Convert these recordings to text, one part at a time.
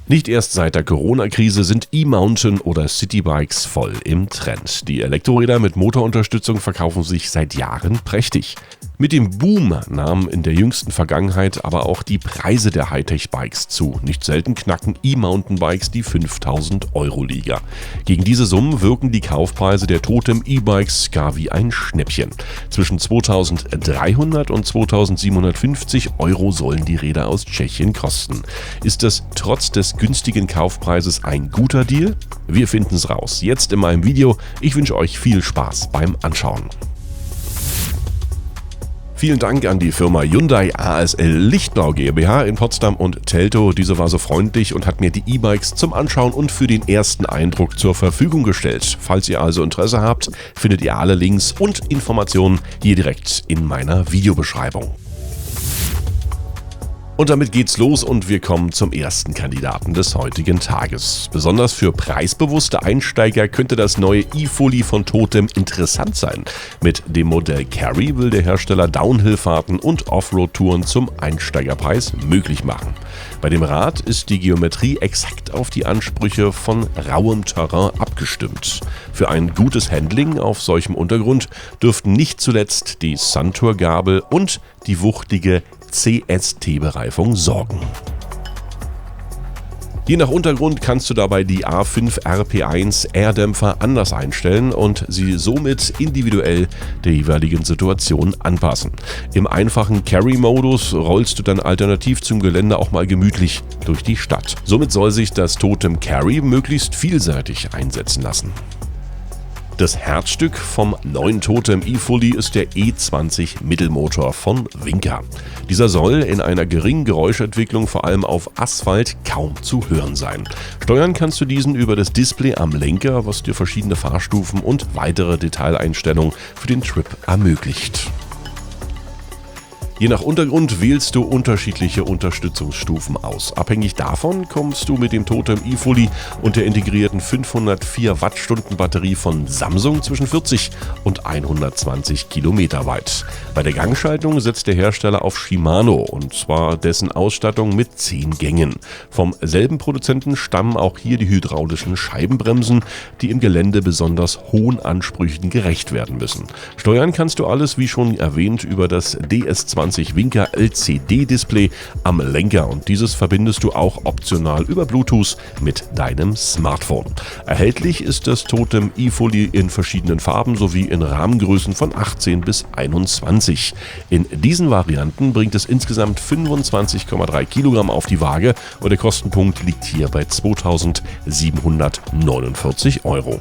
Nicht erst seit der Corona-Krise sind E-Mountain oder Citybikes voll im Trend. Die Elektroräder mit Motorunterstützung verkaufen sich seit Jahren prächtig. Mit dem Boom nahmen in der jüngsten Vergangenheit aber auch die Preise der Hightech-Bikes zu. Nicht selten knacken E-Mountain-Bikes die 5.000 € Liga. Gegen diese Summen wirken die Kaufpreise der Totem E-Bikes gar wie ein Schnäppchen. Zwischen 2.300 und 2.750 € sollen die Räder aus Tschechien kosten. Ist das trotz des günstigen Kaufpreises ein guter Deal? Wir finden's raus. Jetzt in meinem Video. Ich wünsche euch viel Spaß beim Anschauen. Vielen Dank an die Firma Hyundai ASL Lichtblau GmbH in Potsdam und Teltow. Diese war so freundlich und hat mir die E-Bikes zum Anschauen und für den ersten Eindruck zur Verfügung gestellt. Falls ihr also Interesse habt, findet ihr alle Links und Informationen hier direkt in meiner Videobeschreibung. Und damit geht's los und wir kommen zum ersten Kandidaten des heutigen Tages. Besonders für preisbewusste Einsteiger könnte das neue E-Fully von Totem interessant sein. Mit dem Modell Carry will der Hersteller Downhill-Fahrten und Offroad-Touren zum Einsteigerpreis möglich machen. Bei dem Rad ist die Geometrie exakt auf die Ansprüche von rauem Terrain abgestimmt. Für ein gutes Handling auf solchem Untergrund dürften nicht zuletzt die Suntour-Gabel und die wuchtige CST-Bereifung sorgen. Je nach Untergrund kannst du dabei die A5 RP1 R-Dämpfer anders einstellen und sie somit individuell der jeweiligen Situation anpassen. Im einfachen Carry-Modus rollst du dann alternativ zum Gelände auch mal gemütlich durch die Stadt. Somit soll sich das Totem Carry möglichst vielseitig einsetzen lassen. Das Herzstück vom neuen Totem E-Fully ist der E20 Mittelmotor von Winker. Dieser soll in einer geringen Geräuschentwicklung vor allem auf Asphalt kaum zu hören sein. Steuern kannst du diesen über das Display am Lenker, was dir verschiedene Fahrstufen und weitere Detaileinstellungen für den Trip ermöglicht. Je nach Untergrund wählst du unterschiedliche Unterstützungsstufen aus. Abhängig davon kommst du mit dem Totem E-Fully und der integrierten 504 Wattstunden Batterie von Samsung zwischen 40 und 120 Kilometer weit. Bei der Gangschaltung setzt der Hersteller auf Shimano und zwar dessen Ausstattung mit 10 Gängen. Vom selben Produzenten stammen auch hier die hydraulischen Scheibenbremsen, die im Gelände besonders hohen Ansprüchen gerecht werden müssen. Steuern kannst du alles, wie schon erwähnt, über das DS20 Winker LCD-Display am Lenker und dieses verbindest du auch optional über Bluetooth mit deinem Smartphone. Erhältlich ist das Totem E-Fully in verschiedenen Farben sowie in Rahmengrößen von 18 bis 21. In diesen Varianten bringt es insgesamt 25,3 Kilogramm auf die Waage und der Kostenpunkt liegt hier bei 2.749 €.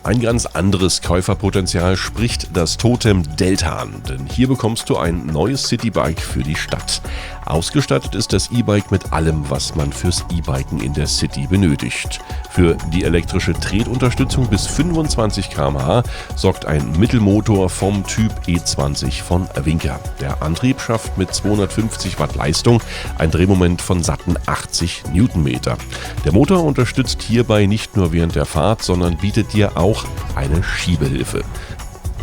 Ein ganz anderes Käuferpotenzial spricht das Totem Delta an, denn hier bekommst du ein neues Citybike für die Stadt. Ausgestattet ist das E-Bike mit allem, was man fürs E-Biken in der City benötigt. Für die elektrische Tretunterstützung bis 25 km/h sorgt ein Mittelmotor vom Typ E20 von Winker. Der Antrieb schafft mit 250 Watt Leistung ein Drehmoment von satten 80 Newtonmeter. Der Motor unterstützt hierbei nicht nur während der Fahrt, sondern bietet dir auch eine Schiebehilfe.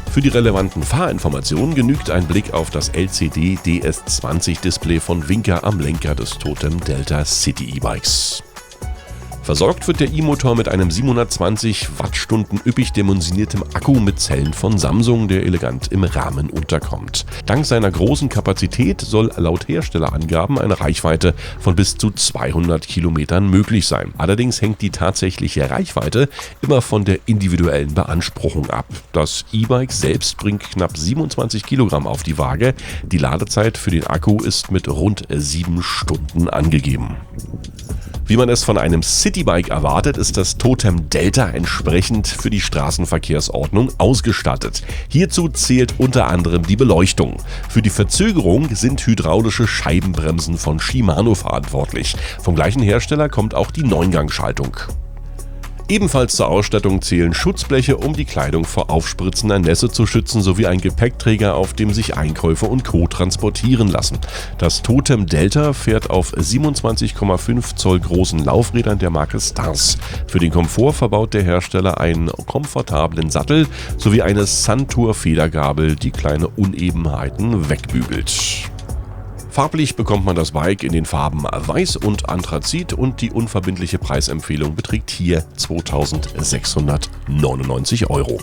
Für die relevanten Fahrinformationen genügt ein Blick auf das LCD DS20-Display von Winker am Lenker des Totem Delta City E-Bikes. Versorgt wird der E-Motor mit einem 720 Wattstunden üppig dimensioniertem Akku mit Zellen von Samsung, der elegant im Rahmen unterkommt. Dank seiner großen Kapazität soll laut Herstellerangaben eine Reichweite von bis zu 200 Kilometern möglich sein. Allerdings hängt die tatsächliche Reichweite immer von der individuellen Beanspruchung ab. Das E-Bike selbst bringt knapp 27 Kilogramm auf die Waage. Die Ladezeit für den Akku ist mit rund 7 Stunden angegeben. Wie man es von einem Citybike erwartet, ist das Totem Delta entsprechend für die Straßenverkehrsordnung ausgestattet. Hierzu zählt unter anderem die Beleuchtung. Für die Verzögerung sind hydraulische Scheibenbremsen von Shimano verantwortlich. Vom gleichen Hersteller kommt auch die 9-Gang-Schaltung. Ebenfalls zur Ausstattung zählen Schutzbleche, um die Kleidung vor aufspritzender Nässe zu schützen, sowie ein Gepäckträger, auf dem sich Einkäufe und Co. transportieren lassen. Das Totem Delta fährt auf 27,5 Zoll großen Laufrädern der Marke Stars. Für den Komfort verbaut der Hersteller einen komfortablen Sattel sowie eine Suntour Federgabel, die kleine Unebenheiten wegbügelt. Farblich bekommt man das Bike in den Farben Weiß und Anthrazit und die unverbindliche Preisempfehlung beträgt hier 2.699 €.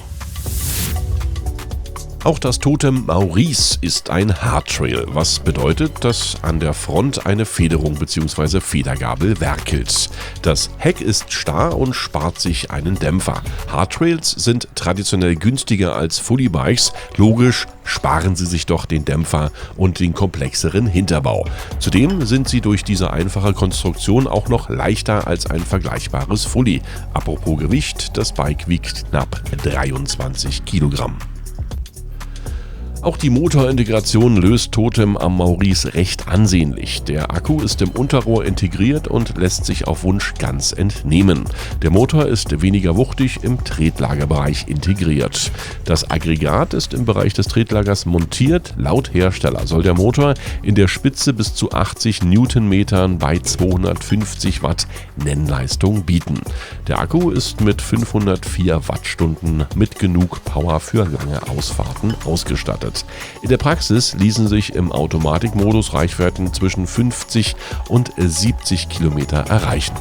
Auch das Totem Maurice ist ein Hardtrail, was bedeutet, dass an der Front eine Federung bzw. Federgabel werkelt. Das Heck ist starr und spart sich einen Dämpfer. Hardtrails sind traditionell günstiger als Fullybikes. Logisch, sparen sie sich doch den Dämpfer und den komplexeren Hinterbau. Zudem sind sie durch diese einfache Konstruktion auch noch leichter als ein vergleichbares Fully. Apropos Gewicht, das Bike wiegt knapp 23 Kilogramm. Auch die Motorintegration löst Totem am Maurice recht ansehnlich. Der Akku ist im Unterrohr integriert und lässt sich auf Wunsch ganz entnehmen. Der Motor ist weniger wuchtig im Tretlagerbereich integriert. Das Aggregat ist im Bereich des Tretlagers montiert. Laut Hersteller soll der Motor in der Spitze bis zu 80 Newtonmetern bei 250 Watt Nennleistung bieten. Der Akku ist mit 504 Wattstunden mit genug Power für lange Ausfahrten ausgestattet. In der Praxis ließen sich im Automatikmodus Reichweiten zwischen 50 und 70 Kilometer erreichen.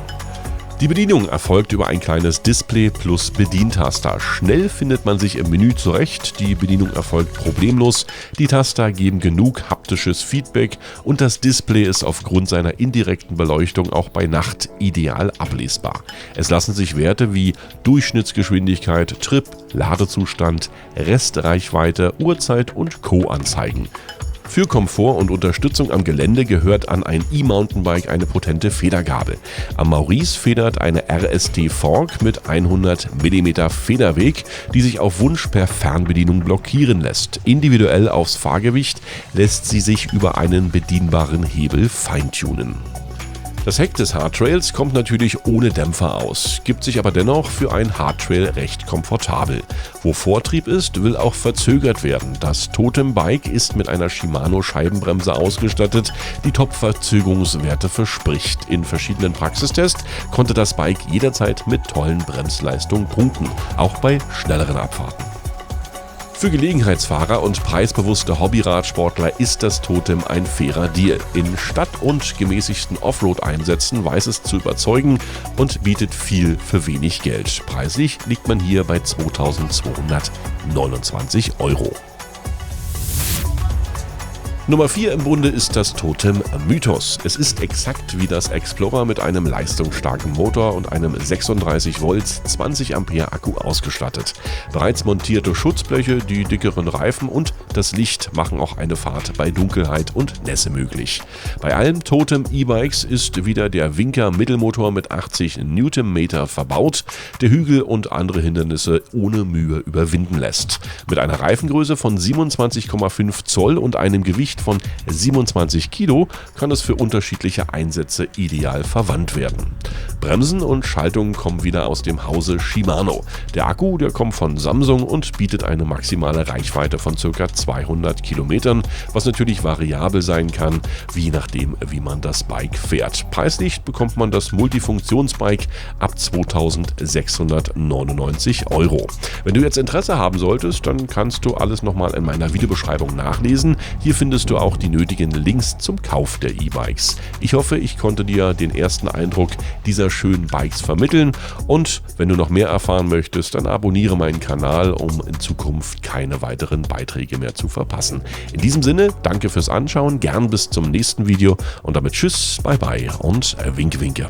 Die Bedienung erfolgt über ein kleines Display plus Bedientaster. Schnell findet man sich im Menü zurecht, die Bedienung erfolgt problemlos, die Taster geben genug haptisches Feedback und das Display ist aufgrund seiner indirekten Beleuchtung auch bei Nacht ideal ablesbar. Es lassen sich Werte wie Durchschnittsgeschwindigkeit, Trip, Ladezustand, Restreichweite, Uhrzeit und Co. anzeigen. Für Komfort und Unterstützung am Gelände gehört an ein E-Mountainbike eine potente Federgabel. Am Maurice federt eine RST Fork mit 100 mm Federweg, die sich auf Wunsch per Fernbedienung blockieren lässt. Individuell aufs Fahrgewicht lässt sie sich über einen bedienbaren Hebel feintunen. Das Heck des Hardtrails kommt natürlich ohne Dämpfer aus, gibt sich aber dennoch für ein Hardtrail recht komfortabel. Wo Vortrieb ist, will auch verzögert werden. Das Totem Bike ist mit einer Shimano Scheibenbremse ausgestattet, die Top-Verzögerungswerte verspricht. In verschiedenen Praxistests konnte das Bike jederzeit mit tollen Bremsleistungen punkten, auch bei schnelleren Abfahrten. Für Gelegenheitsfahrer und preisbewusste Hobbyradsportler ist das Totem ein fairer Deal. In Stadt- und gemäßigten Offroad-Einsätzen weiß es zu überzeugen und bietet viel für wenig Geld. Preislich liegt man hier bei 2.229 €. Nummer 4 im Bunde ist das Totem Mythos. Es ist exakt wie das Explorer mit einem leistungsstarken Motor und einem 36 Volt 20 Ampere Akku ausgestattet. Bereits montierte Schutzbleche, die dickeren Reifen und das Licht machen auch eine Fahrt bei Dunkelheit und Nässe möglich. Bei allen Totem E-Bikes ist wieder der Winker Mittelmotor mit 80 Newtonmeter verbaut, der Hügel und andere Hindernisse ohne Mühe überwinden lässt. Mit einer Reifengröße von 27,5 Zoll und einem Gewicht von 27 Kilo kann es für unterschiedliche Einsätze ideal verwandt werden. Bremsen und Schaltungen kommen wieder aus dem Hause Shimano. Der Akku, der kommt von Samsung und bietet eine maximale Reichweite von ca. 200 Kilometern, was natürlich variabel sein kann, je nachdem, wie man das Bike fährt. Preislich bekommt man das Multifunktionsbike ab 2.699 €. Wenn du jetzt Interesse haben solltest, dann kannst du alles nochmal in meiner Videobeschreibung nachlesen. Hier findest du auch die nötigen Links zum Kauf der E-Bikes. Ich hoffe, ich konnte dir den ersten Eindruck dieser schönen Bikes vermitteln und wenn du noch mehr erfahren möchtest, dann abonniere meinen Kanal, um in Zukunft keine weiteren Beiträge mehr zu verpassen. In diesem Sinne, danke fürs Anschauen, gern bis zum nächsten Video und damit tschüss, bye bye und winke winke.